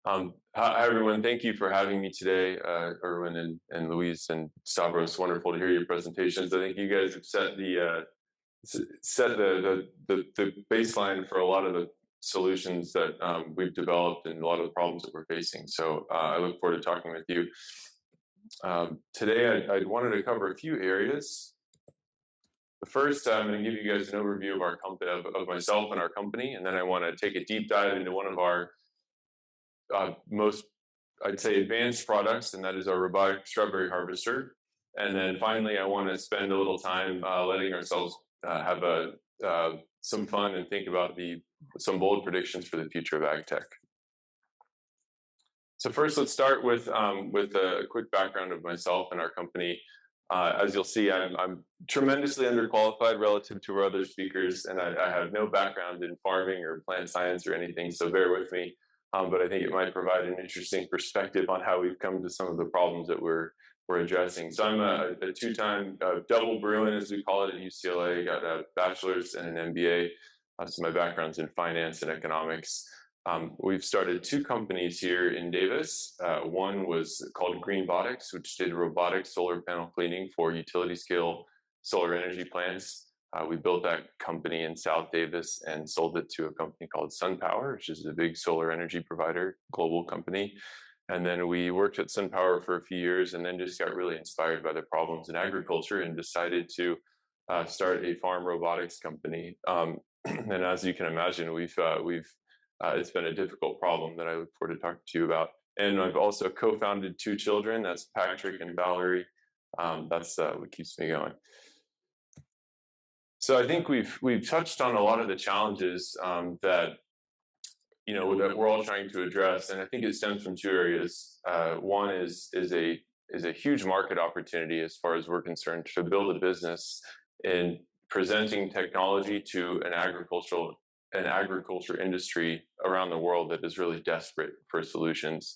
Hi, everyone. Thank you for having me today, Erwin and Louise and Stavros. Wonderful to hear your presentations. I think you guys have set the baseline for a lot of the solutions that we've developed and a lot of the problems that we're facing. So I look forward to talking with you. Today, I wanted to cover a few areas. The first, I'm going to give you guys an overview of our company, of myself and our company, and then I want to take a deep dive into one of our most, I'd say, advanced products, and that is our robotic strawberry harvester. And then finally, I want to spend a little time letting ourselves have some fun and think about some bold predictions for the future of ag tech. So first, let's start with a quick background of myself and our company. As you'll see, I'm tremendously underqualified relative to our other speakers, and I have no background in farming or plant science or anything, so bear with me. But I think it might provide an interesting perspective on how we've come to some of the problems that we're addressing. So I'm a two-time double Bruin, as we call it, at UCLA. Got a bachelor's and an MBA. So my background's in finance and economics. We've started two companies here in Davis. One was called Robotics, which did robotic solar panel cleaning for utility-scale solar energy plants. We built that company in South Davis and sold it to a company called SunPower, which is a big solar energy provider, global company. And then we worked at SunPower for a few years and then just got really inspired by the problems in agriculture and decided to start a farm robotics company. And as you can imagine, it's been a difficult problem that I look forward to talking to you about. And I've also co-founded two children. That's Patrick and Valerie. That's what keeps me going. So I think we've touched on a lot of the challenges that we're all trying to address, and I think it stems from two areas. One is a huge market opportunity as far as we're concerned to build a business in presenting technology to an agriculture industry around the world that is really desperate for solutions.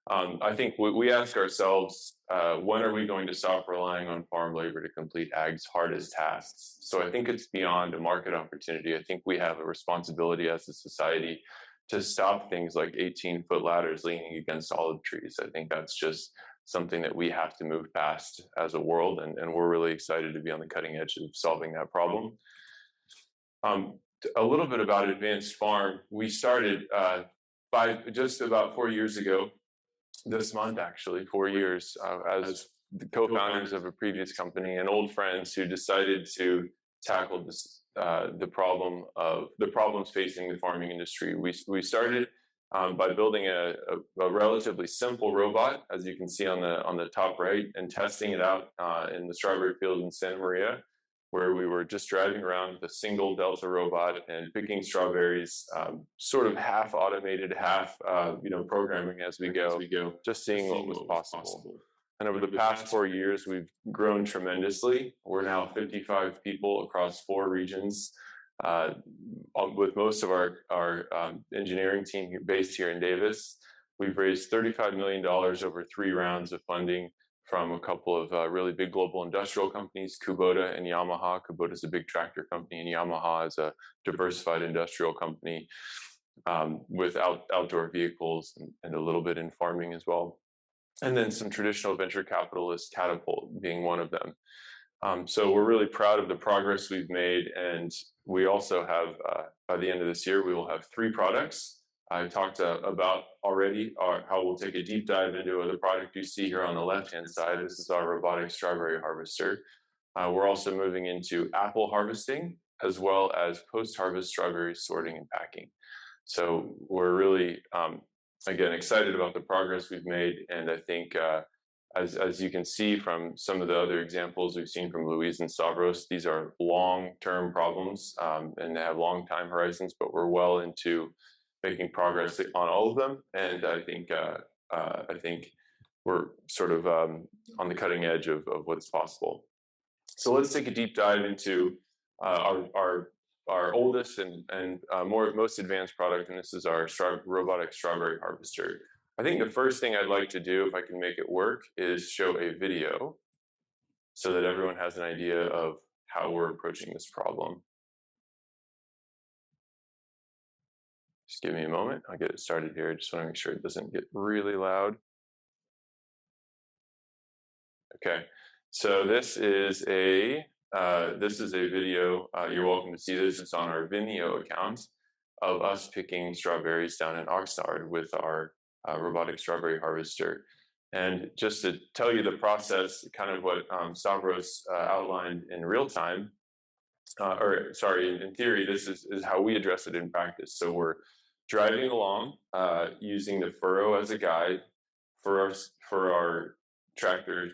I think we ask ourselves, when are we going to stop relying on farm labor to complete ag's hardest tasks? So I think it's beyond a market opportunity. I think we have a responsibility as a society to stop things like 18-foot ladders leaning against olive trees. I think that's just something that we have to move past as a world, and we're really excited to be on the cutting edge of solving that problem. A little bit about Advanced Farm. We started just about 4 years ago, this month actually, 4 years, as the co-founders of a previous company and old friends who decided to tackle the problems facing the farming industry. We started by building a relatively simple robot, as you can see on the top right, and testing it out in the strawberry field in Santa Maria, where we were just driving around with a single Delta robot and picking strawberries, sort of half automated, half programming as we go, just seeing what was possible. And over the past 4 years, we've grown tremendously. We're now 55 people across 4 regions, with most of our engineering team based here in Davis. We've raised $35 million over 3 rounds of funding from a couple of really big global industrial companies, Kubota and Yamaha. Kubota is a big tractor company, and Yamaha is a diversified industrial company with outdoor vehicles and a little bit in farming as well. And then some traditional venture capitalists, Catapult being one of them. So we're really proud of the progress we've made, and we also have, by the end of this year, we will have 3 products. I talked about already how we'll take a deep dive into the product you see here on the left-hand side. This is our robotic strawberry harvester. We're also moving into apple harvesting, as well as post-harvest strawberry sorting and packing. So we're really, again, excited about the progress we've made. And I think, as you can see from some of the other examples we've seen from Louise and Stavros, these are long-term problems, and they have long time horizons, but we're well into making progress on all of them, and I think we're sort of on the cutting edge of what's possible. So let's take a deep dive into our oldest and most advanced product, and this is our robotic strawberry harvester. I think the first thing I'd like to do, if I can make it work, is show a video so that everyone has an idea of how we're approaching this problem. give me a moment. I'll get it started here. I just want to make sure it doesn't get really loud. Okay, so this is a video. You're welcome to see this. It's on our Vimeo account of us picking strawberries down in Oxnard with our robotic strawberry harvester. And just to tell you the process, kind of what Stavros outlined in real time, in theory, this is how we address it in practice. So we're driving along using the furrow as a guide for our tractor.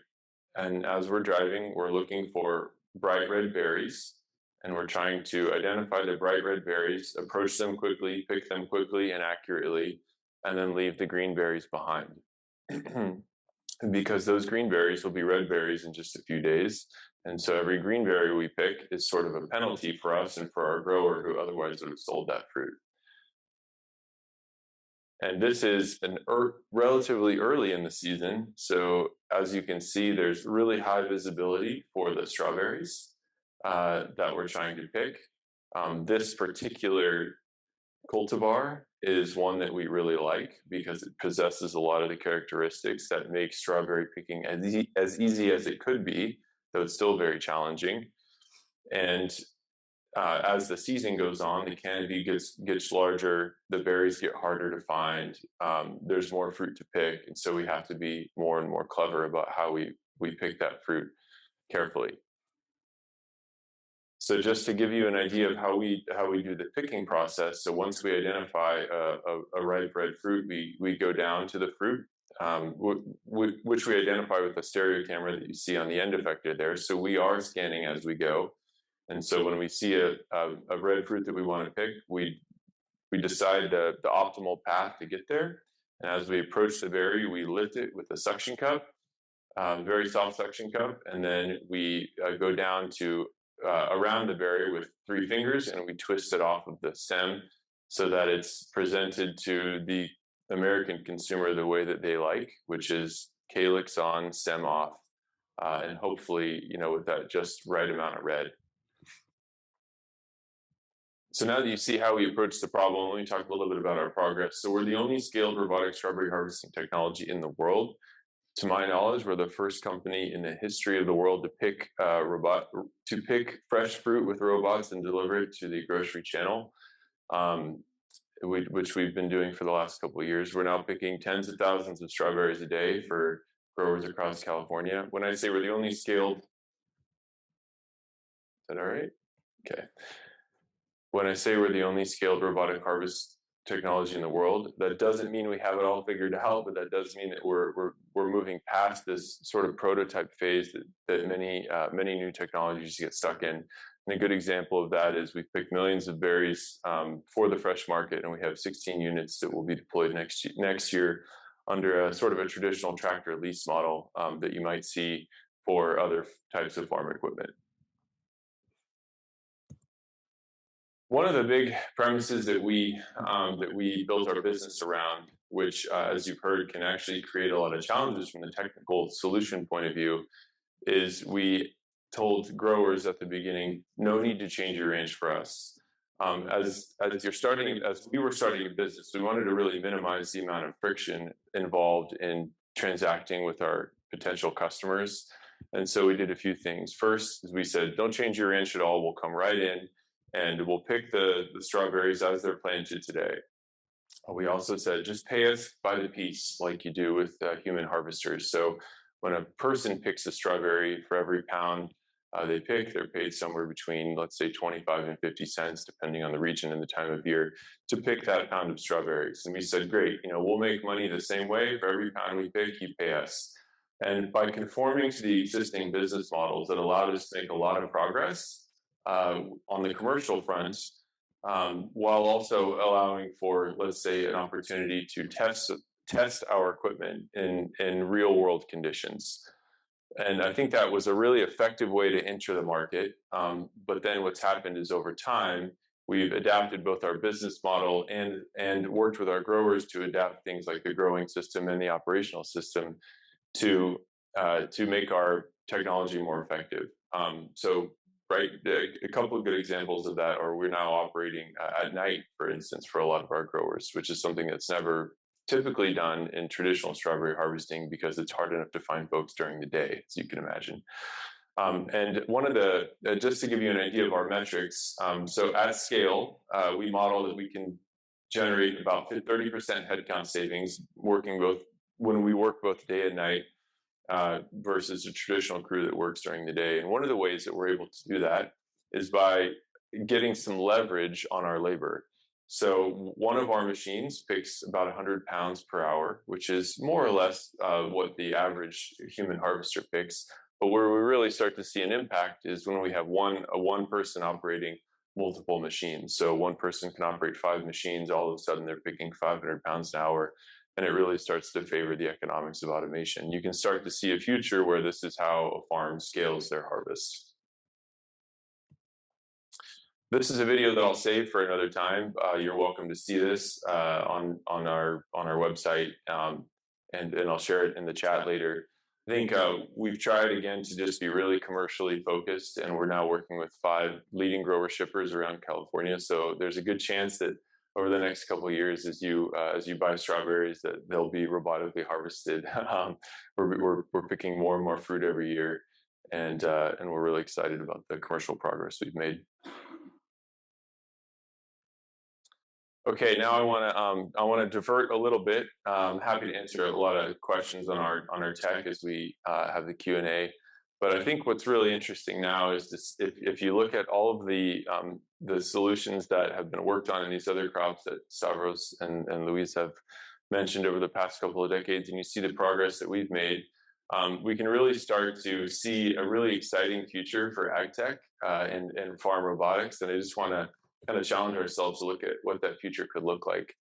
And as we're driving, we're looking for bright red berries, and we're trying to identify the bright red berries, approach them quickly, pick them quickly and accurately, and then leave the green berries behind. Because those green berries will be red berries in just a few days. And so every green berry we pick is sort of a penalty for us and for our grower who otherwise would have sold that fruit. And this is relatively early in the season. So as you can see, there's really high visibility for the strawberries that we're trying to pick. This particular cultivar is one that we really like because it possesses a lot of the characteristics that make strawberry picking as easy as it could be, though it's still very challenging. And as the season goes on, the canopy gets larger, the berries get harder to find, there's more fruit to pick, and so we have to be more and more clever about how we pick that fruit carefully. So just to give you an idea of how we do the picking process, so once we identify a ripe red fruit, we go down to the fruit, which we identify with the stereo camera that you see on the end effector there. So we are scanning as we go. And so when we see a red fruit that we want to pick, we decide the optimal path to get there. And as we approach the berry, we lift it with a suction cup, very soft suction cup, and then we go down to around the berry with 3 fingers, and we twist it off of the stem so that it's presented to the American consumer the way that they like, which is calyx on, stem off, and hopefully, with that just right amount of red. So now that you see how we approach the problem, let me talk a little bit about our progress. So we're the only scaled robotic strawberry harvesting technology in the world. To my knowledge, we're the first company in the history of the world to pick fresh fruit with robots and deliver it to the grocery channel, which we've been doing for the last couple of years. We're now picking tens of thousands of strawberries a day for growers across California. When I say we're the only scaled, is that all right? Okay. When I say we're the only scaled robotic harvest technology in the world, that doesn't mean we have it all figured out, but that does mean that we're moving past this sort of prototype phase that many new technologies get stuck in. And a good example of that is we've picked millions of berries for the fresh market, and we have 16 units that will be deployed next year under a sort of a traditional tractor lease model that you might see for other types of farm equipment. One of the big premises that we built our business around, which, as you've heard, can actually create a lot of challenges from the technical solution point of view, is we told growers at the beginning, no need to change your range for us. As we were starting a business, we wanted to really minimize the amount of friction involved in transacting with our potential customers. And so we did a few things. First, as we said, don't change your range at all. We'll come right in and we'll pick the strawberries as they're planted today. We also said, just pay us by the piece like you do with human harvesters. So when a person picks a strawberry, for every pound they pick, they're paid somewhere between, let's say, 25 and 50 cents, depending on the region and the time of year, to pick that pound of strawberries. And we said, great, we'll make money the same way. For every pound we pick, you pay us. And by conforming to the existing business models, that allowed us to make a lot of progress on the commercial front, while also allowing for, let's say, an opportunity to test our equipment in real world conditions. And I think that was a really effective way to enter the market. But then what's happened is over time, we've adapted both our business model and worked with our growers to adapt things like the growing system and the operational system to make our technology more effective. So right? A couple of good examples of that are we're now operating at night, for instance, for a lot of our growers, which is something that's never typically done in traditional strawberry harvesting because it's hard enough to find folks during the day, as you can imagine. And one of the, just to give you an idea of our metrics, so at scale, we model that we can generate about 30% headcount savings working both, when we work both day and night, versus a traditional crew that works during the day. And one of the ways that we're able to do that is by getting some leverage on our labor. So one of our machines picks about 100 pounds per hour, which is more or less what the average human harvester picks. But where we really start to see an impact is when we have one person operating multiple machines. So one person can operate 5 machines, all of a sudden they're picking 500 pounds an hour, and it really starts to favor the economics of automation. You can start to see a future where this is how a farm scales their harvest. This is a video that I'll save for another time. You're welcome to see this on our website, and I'll share it in the chat later. I think we've tried again to just be really commercially focused, and we're now working with 5 leading grower shippers around California. So there's a good chance that over the next couple of years, as you buy strawberries, that they'll be robotically harvested. We're picking more and more fruit every year, and we're really excited about the commercial progress we've made. Okay, now I want to divert a little bit. I'm happy to answer a lot of questions on our tech as we have the Q&A. But I think what's really interesting now is this: if you look at all of the solutions that have been worked on in these other crops that Stavros and Luis have mentioned over the past couple of decades, and you see the progress that we've made, we can really start to see a really exciting future for ag tech and farm robotics. And I just want to kind of challenge ourselves to look at what that future could look like.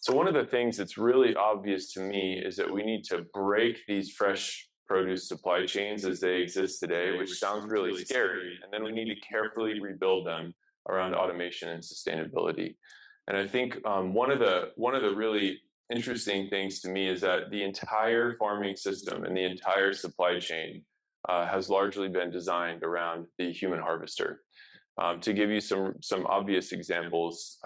So one of the things that's really obvious to me is that we need to break these fresh produce supply chains as they exist today, which sounds really scary, and then we need to carefully rebuild them around automation and sustainability. And I think one of the really interesting things to me is that the entire farming system and the entire supply chain has largely been designed around the human harvester. To give you some obvious examples,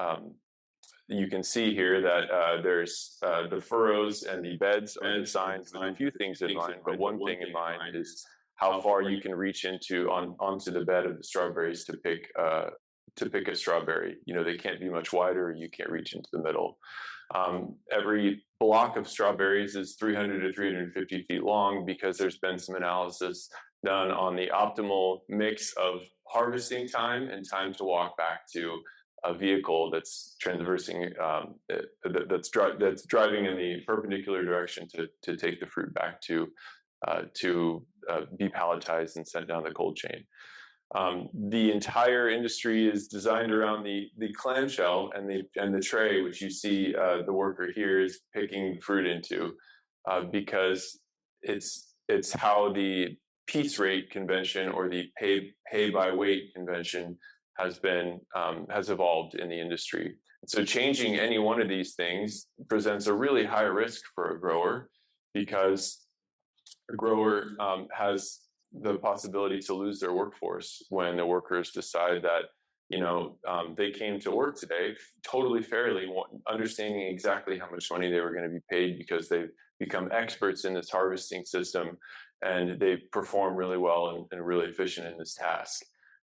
you can see here that there's the furrows and the beds are designed with a few things in mind, but one thing in mind is how far you can reach onto the bed of the strawberries to pick a strawberry. You know, they can't be much wider, or you can't reach into the middle. Every block of strawberries is 300 to 350 feet long because there's been some analysis done on the optimal mix of harvesting time and time to walk back to a vehicle that's traversing, that's driving in the perpendicular direction to take the fruit back to be palletized and sent down the cold chain. The entire industry is designed around the clamshell and the tray, which you see the worker here is picking fruit into, because it's how the piece rate convention or the pay by weight convention has evolved in the industry. So changing any one of these things presents a really high risk for a grower, because a grower has the possibility to lose their workforce when the workers decide that, you know, they came to work today totally fairly, understanding exactly how much money they were going to be paid because they've become experts in this harvesting system and they perform really well and really efficient in this task.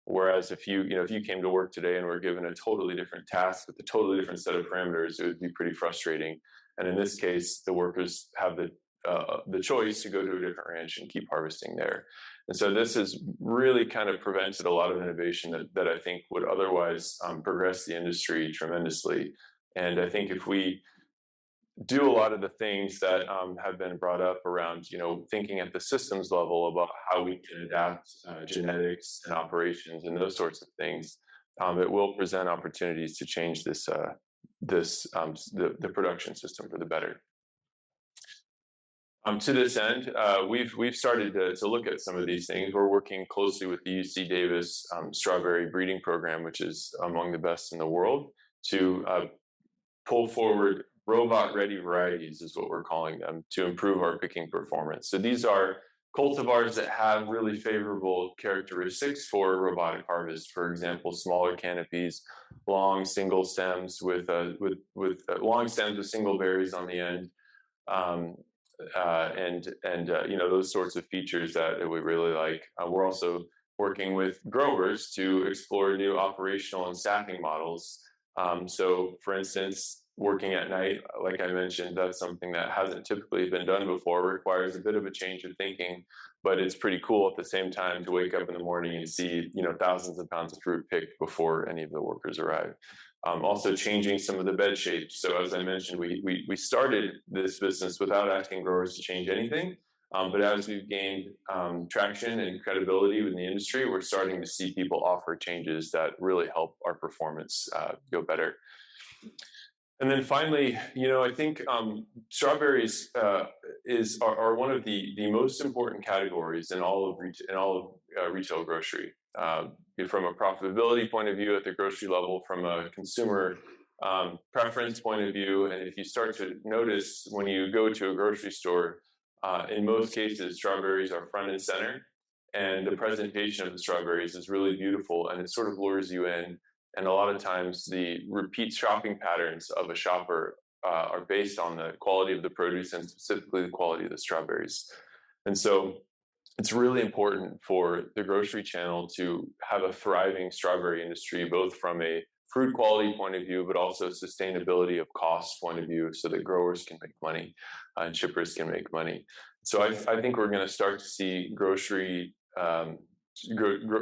Whereas if you came to work today and were given a totally different task with a totally different set of parameters, it would be pretty frustrating. And in this case, the workers have the choice to go to a different ranch and keep harvesting there. And so this has really kind of prevented a lot of innovation that I think would otherwise progress the industry tremendously. And I think if we do a lot of the things that have been brought up around, you know, thinking at the systems level about how we can adapt genetics and operations and those sorts of things, it will present opportunities to change the production system for the better. To this end, we've started to look at some of these things. We're working closely with the UC Davis strawberry breeding program, which is among the best in the world, to pull forward robot-ready varieties, is what we're calling them, to improve our picking performance. So these are cultivars that have really favorable characteristics for robotic harvest. For example, smaller canopies, long single stems with long stems with single berries on the end, um, those sorts of features that we really like. We're also working with growers to explore new operational and staffing models. So, for instance, working at night, like I mentioned, that's something that hasn't typically been done before, requires a bit of a change of thinking, but it's pretty cool at the same time to wake up in the morning and see, thousands of pounds of fruit picked before any of the workers arrive. Also changing some of the bed shapes. So as I mentioned, we started this business without asking growers to change anything. But as we've gained traction and credibility within the industry, we're starting to see people offer changes that really help our performance go better. And then finally, I think strawberries are one of the most important categories in all of retail grocery. From a profitability point of view at the grocery level, from a consumer preference point of view, and if you start to notice when you go to a grocery store, in most cases, strawberries are front and center, and the presentation of the strawberries is really beautiful, and it sort of lures you in. And a lot of times, the repeat shopping patterns of a shopper are based on the quality of the produce and specifically the quality of the strawberries. And so it's really important for the grocery channel to have a thriving strawberry industry, both from a fruit quality point of view, but also sustainability of cost point of view, so that growers can make money and shippers can make money. So I think we're going to start to see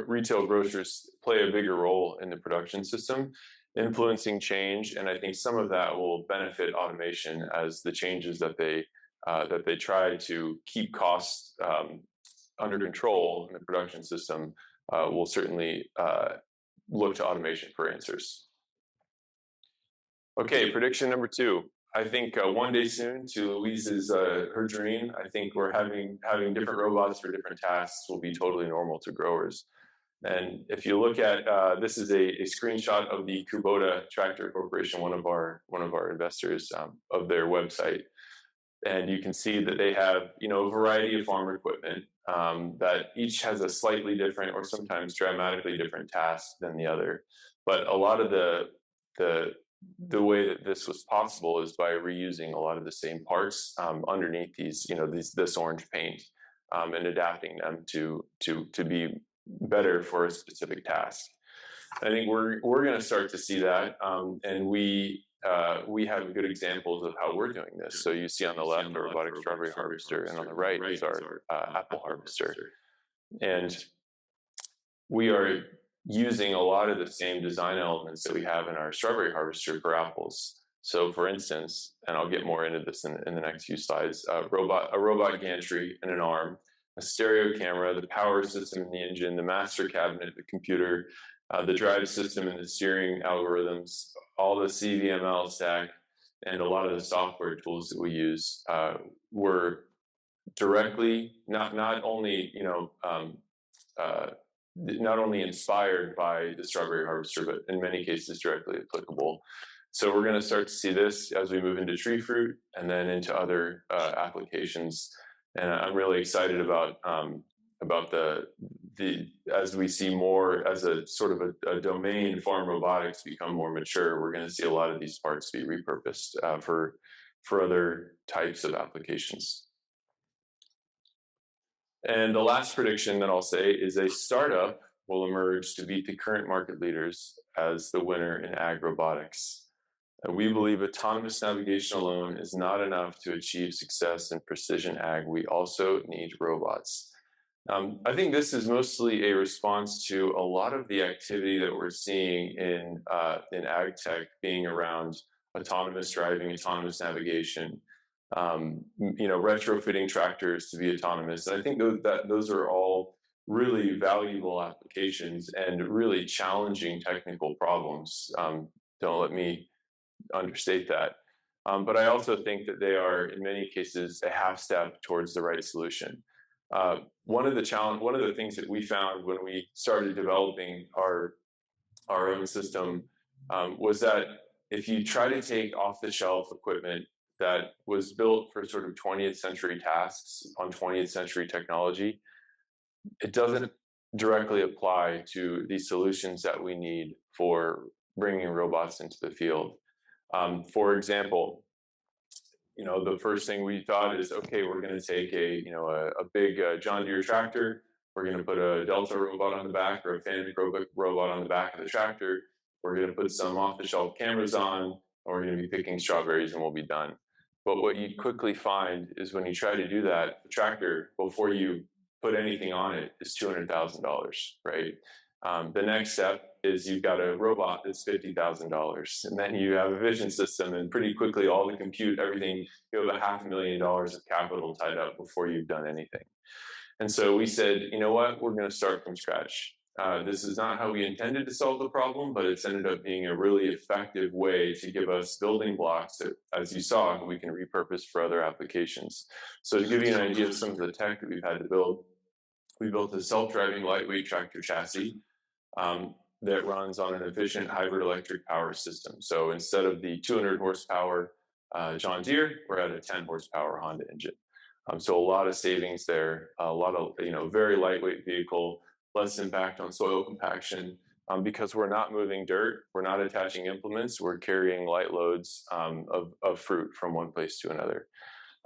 retail grocers play a bigger role in the production system, influencing change. And I think some of that will benefit automation as the changes that they try to keep costs under control in the production system will certainly look to automation for answers. Okay, prediction number 2. I think one day soon, to Louise's her dream, I think we're having different robots for different tasks will be totally normal to growers. And if you look at this is a screenshot of the Kubota Tractor Corporation, one of our investors, of their website, and you can see that they have a variety of farm equipment that each has a slightly different or sometimes dramatically different task than the other. But a lot of the way that this was possible is by reusing a lot of the same parts underneath this orange paint and adapting them to be better for a specific task. I think we're going to start to see that, and we have good examples of how we're doing this. So you see on the left a robotic strawberry harvester, and on the right is our apple harvester. And we are using a lot of the same design elements that we have in our strawberry harvester for apples. So for instance, and I'll get more into this in the next few slides, a robot gantry and an arm, a stereo camera, the power system in the engine, the master cabinet, the computer, the drive system and the steering algorithms, all the CVML stack, and a lot of the software tools that we use were directly not only inspired by the strawberry harvester, but in many cases directly applicable. So we're going to start to see this as we move into tree fruit and then into other applications. And I'm really excited about as we see more as a sort of a domain, farm robotics become more mature, we're going to see a lot of these parts be repurposed for other types of applications. And the last prediction that I'll say is a startup will emerge to beat the current market leaders as the winner in ag robotics. We believe autonomous navigation alone is not enough to achieve success in precision ag. We also need robots. I think this is mostly a response to a lot of the activity that we're seeing in ag tech being around autonomous driving, autonomous navigation, retrofitting tractors to be autonomous. And I think those are all really valuable applications and really challenging technical problems. Don't let me understate that. But I also think that they are, in many cases, a half step towards the right solution. One of the things that we found when we started developing our own system was that if you try to take off-the-shelf equipment that was built for sort of 20th century tasks on 20th century technology, it doesn't directly apply to the solutions that we need for bringing robots into the field. For example, the first thing we thought is, okay, we're going to take a big John Deere tractor. We're going to put a Delta robot on the back or a Fanuc robot on the back of the tractor. We're going to put some off-the-shelf cameras on, and we're going to be picking strawberries, and we'll be done. But what you quickly find is when you try to do that, the tractor, before you put anything on it, is $200,000, right? The next step is you've got a robot that's $50,000, and then you have a vision system, and pretty quickly all the compute, everything, you have $500,000 of capital tied up before you've done anything. And so we said, you know what, we're going to start from scratch. This is not how we intended to solve the problem, but it's ended up being a really effective way to give us building blocks that, as you saw, we can repurpose for other applications. So to give you an idea of some of the tech that we've had to build, we built a self-driving lightweight tractor chassis that runs on an efficient hybrid electric power system. So instead of the 200 horsepower John Deere, we're at a 10 horsepower Honda engine. So a lot of savings there, a lot of, very lightweight vehicle, less impact on soil compaction, because we're not moving dirt, we're not attaching implements, we're carrying light loads of fruit from one place to another.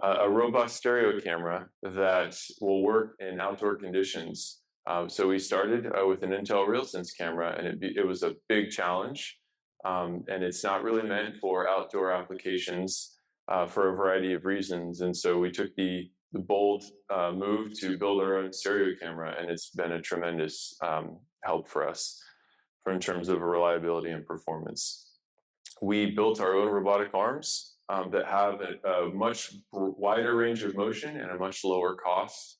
A robust stereo camera that will work in outdoor conditions. So we started with an Intel RealSense camera, and it was a big challenge, and it's not really meant for outdoor applications for a variety of reasons. And so we took the bold move to build our own stereo camera, and it's been a tremendous help for us in terms of reliability and performance. We built our own robotic arms that have a much wider range of motion and a much lower cost,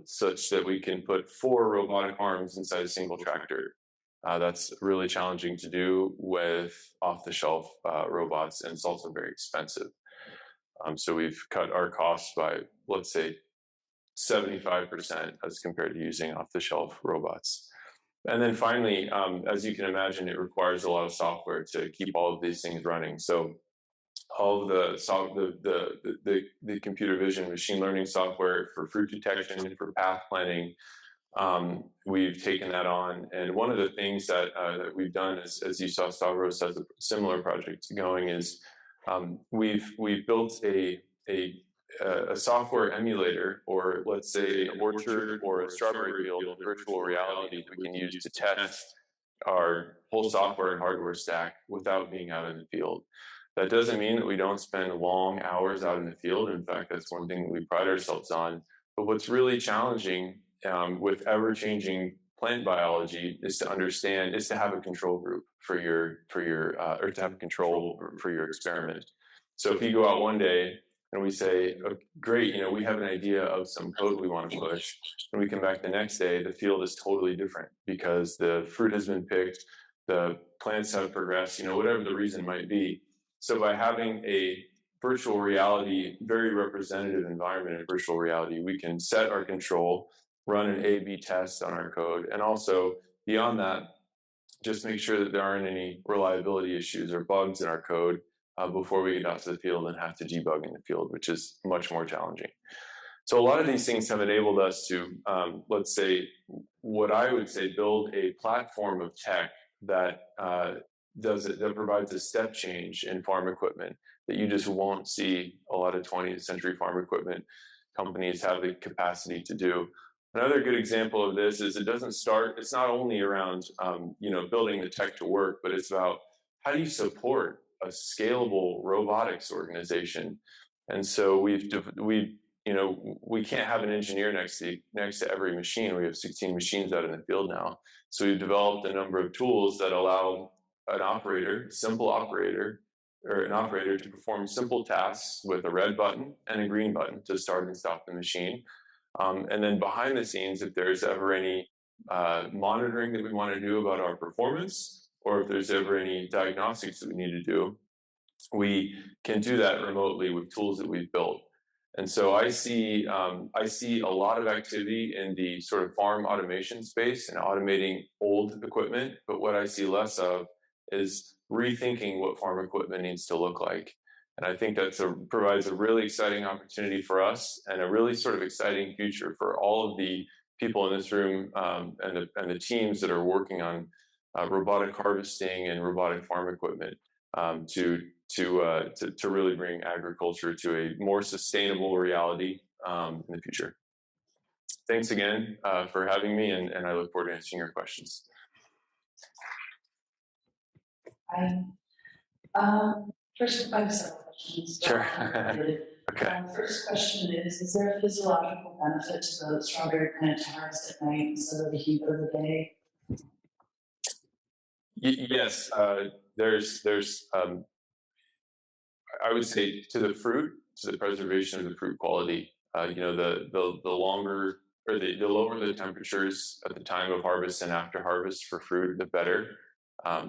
such that we can put 4 robotic arms inside a single tractor. That's really challenging to do with off-the-shelf robots, and it's also very expensive. So we've cut our costs by, let's say, 75% as compared to using off-the-shelf robots. And then finally, as you can imagine, it requires a lot of software to keep all of these things running. So all of the computer vision machine learning software for fruit detection, for path planning, we've taken that on. And one of the things that we've done is, as you saw, Stavros has a similar project going, is we've built a software emulator, or let's say an orchard or a strawberry field of virtual reality that we can use to test our whole software and hardware stack without being out in the field. That doesn't mean that we don't spend long hours out in the field. In fact, that's one thing that we pride ourselves on. But what's really challenging with ever-changing plant biology is to have a control group for your or to have control for your experiment. So if you go out one day and we say, oh, great, we have an idea of some code we want to push, and we come back the next day, the field is totally different because the fruit has been picked, the plants have progressed, whatever the reason might be. So by having a virtual reality, very representative environment in virtual reality, we can set our control, run an A/B test on our code, and also beyond that, just make sure that there aren't any reliability issues or bugs in our code before we get out to the field and have to debug in the field, which is much more challenging. So a lot of these things have enabled us to, let's say, what I would say, build a platform of tech that that provides a step change in farm equipment that you just won't see a lot of 20th century farm equipment companies have the capacity to do. Another good example of this is it's not only around, building the tech to work, but it's about how do you support a scalable robotics organization. And so we can't have an engineer next to every machine. We have 16 machines out in the field now. So we've developed a number of tools that allow an operator to perform simple tasks with a red button and a green button to start and stop the machine. And then behind the scenes, if there's ever any monitoring that we want to do about our performance, or if there's ever any diagnostics that we need to do, we can do that remotely with tools that we've built. And so I see a lot of activity in the sort of farm automation space and automating old equipment. But what I see less of is rethinking what farm equipment needs to look like. And I think provides a really exciting opportunity for us and a really sort of exciting future for all of the people in this room and the teams that are working on robotic harvesting and robotic farm equipment to really bring agriculture to a more sustainable reality in the future. Thanks again for having me, and I look forward to answering your questions. Hi. First, I have several questions. Sure. Okay. First question is there a physiological benefit to the strawberry plant to harvest at night instead of the heat of the day? Yes, there's I would say to the fruit, to the preservation of the fruit quality. The longer or the lower the temperatures at the time of harvest and after harvest for fruit, the better.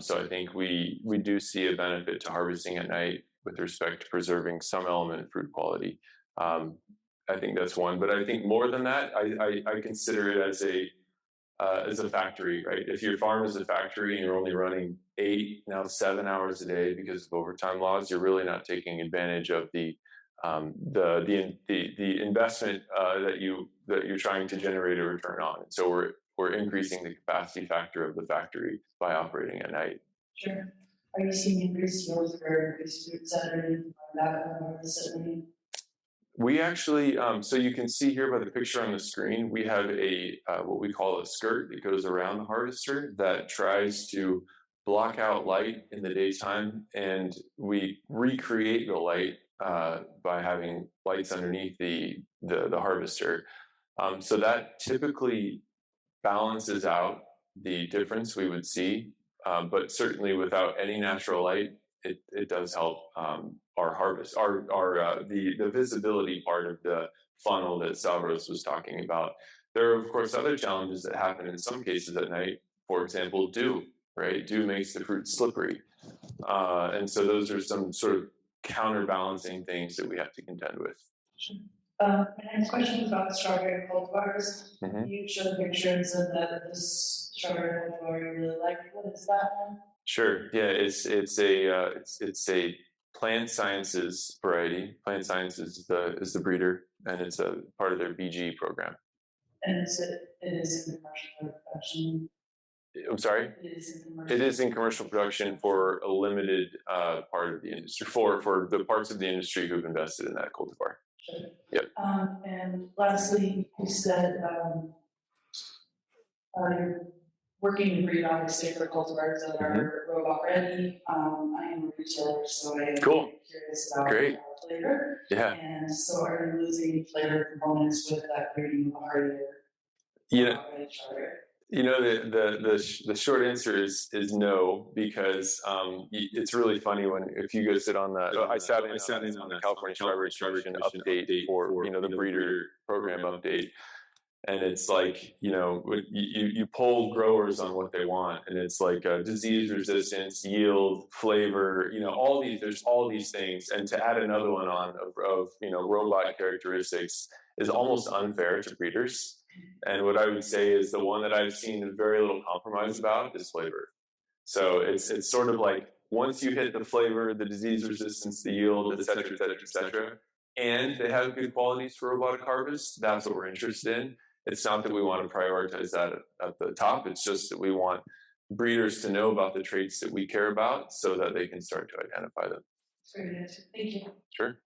So I think we do see a benefit to harvesting at night with respect to preserving some element of fruit quality. I think that's one, but I think more than that, I consider it as a factory, right? If your farm is a factory and you're only running 8, now 7 hours a day because of overtime laws, you're really not taking advantage of the investment that you're trying to generate a return on. And so we're increasing the capacity factor of the factory by operating at night. Sure. Are you seeing increased yields or increased fruit set or anything like that? We actually, so you can see here by the picture on the screen, we have what we call a skirt that goes around the harvester that tries to block out light in the daytime, and we recreate the light by having lights underneath the harvester. So that typically balances out the difference we would see, but certainly without any natural light, it does help our harvest, the visibility part of the funnel that Salvador was talking about. There are, of course, other challenges that happen in some cases at night. For example, dew, right? Dew makes the fruit slippery. And so those are some sort of counterbalancing things that we have to contend with. Sure. My next question is about the strawberry cultivars. You showed pictures of this strawberry cultivar you really like. What is that one? Sure. Yeah, it's a plant sciences variety. Plant sciences is the breeder, and it's a part of their BG program. And it is in commercial production? I'm sorry? It is in commercial production for a limited part of the industry, for the parts of the industry who've invested in that cultivar. Sure. Yep. And lastly, you said you're working to breed obviously for cultivars that are robot ready. I am a retailer, so I am curious about flavor. Yeah. And so are you losing flavor components with that breeding of a hardier? The short answer is no, because it's really funny if you go sit on I sat in on the California Strawberry Commission update for the breeder program update, and it's like you poll growers on what they want, and it's like disease resistance, yield, flavor, there's all these things, and to add another one on of robot characteristics is almost unfair to breeders. And what I would say is the one that I've seen very little compromise about is flavor. So it's sort of like once you hit the flavor, the disease resistance, the yield, et cetera, et cetera, et cetera, and they have good qualities for robotic harvest, that's what we're interested in. It's not that we want to prioritize that at the top. It's just that we want breeders to know about the traits that we care about so that they can start to identify them. Very good. Thank you. Sure.